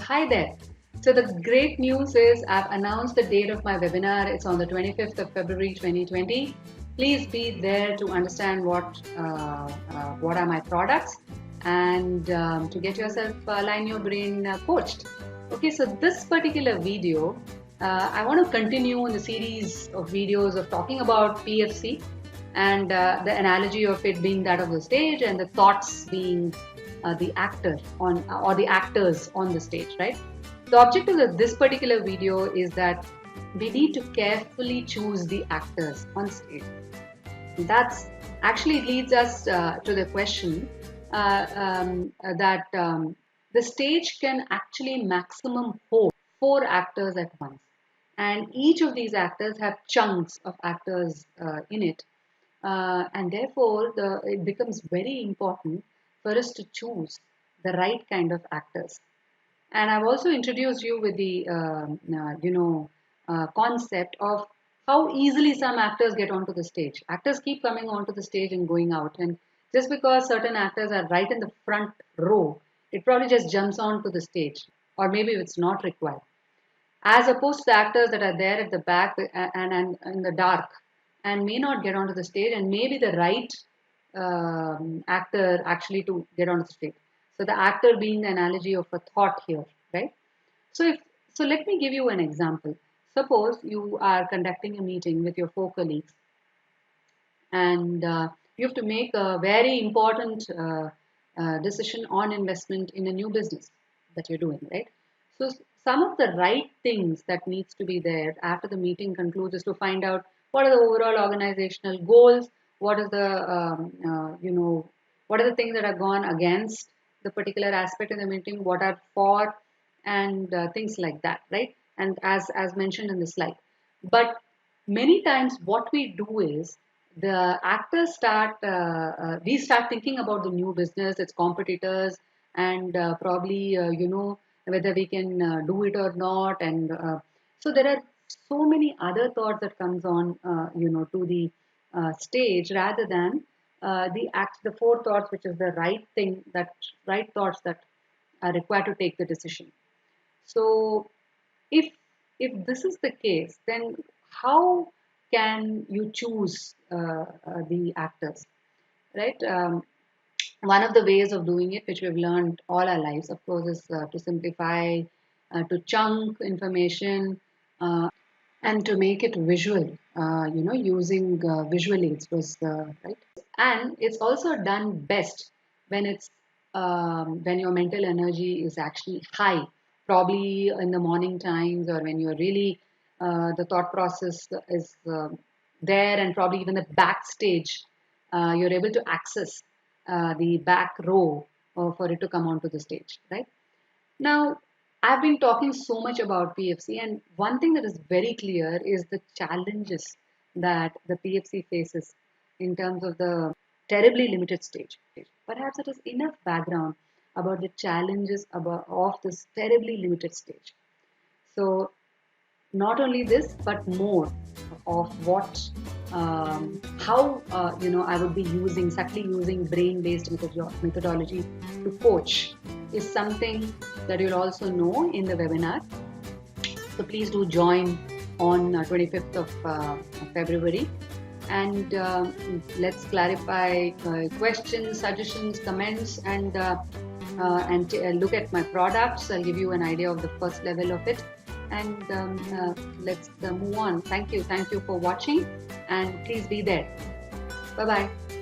Hi there. So the great news is I've announced the date of my webinar. It's on the 25th of February 2020. Please be there to understand what are my products and to get yourself Line Your Brain coached. Okay, so this particular video, I want to continue in the series of videos of talking about PFC and the analogy of it being that of the stage and the thoughts being the actor on or the actors on the stage, right? The objective of this particular video is that we need to carefully choose the actors on stage. That's actually leads us to the question that the stage can actually maximum hold 4 actors at once, and each of these actors have chunks of actors in it, and therefore it becomes very important for us to choose the right kind of actors. And I've also introduced you with the concept of how easily some actors get onto the stage. Actors keep coming onto the stage and going out, and just because certain actors are right in the front row, it probably just jumps onto the stage, or maybe it's not required. As opposed to the actors that are there at the back and in the dark and may not get onto the stage, and maybe the right actor actually to get onto the stage. So the actor being the analogy of a thought here, right? So let me give you an example. Suppose you are conducting a meeting with your 4 colleagues, and you have to make a very important decision on investment in a new business that you're doing, right? So some of the right things that needs to be there after the meeting concludes is to find out what are the overall organizational goals, what is the what are the things that are gone against the particular aspect in the meeting, what are for, and things like that, right? And as mentioned in the slide. But many times what we do is the actors we start thinking about the new business, its competitors, and probably whether we can do it or not. And so there are so many other thoughts that comes on to the stage, rather than the 4 thoughts, which is the right thoughts that are required to take the decision. So if this is the case, then how can you choose the actors, right? One of the ways of doing it, which we've learned all our lives, of course, is to simplify, to chunk information, and to make it visual. Using visual aids was right, and it's also done best when it's when your mental energy is actually high, probably in the morning times, or when you're really the thought process is there, and probably even the backstage, you're able to access the back row for it to come onto the stage, right? Now, I've been talking so much about PFC, and one thing that is very clear is the challenges that the PFC faces in terms of the terribly limited stage. Perhaps it is enough background about the challenges of this terribly limited stage. So, not only this, but more of how I would be subtly using brain-based methodology to coach is something that you'll also know in the webinar. So please do join on 25th of February, and let's clarify questions, suggestions, comments, and look at my products. I'll give you an idea of the first level of it, and let's move on. Thank you for watching, and please be there. Bye bye.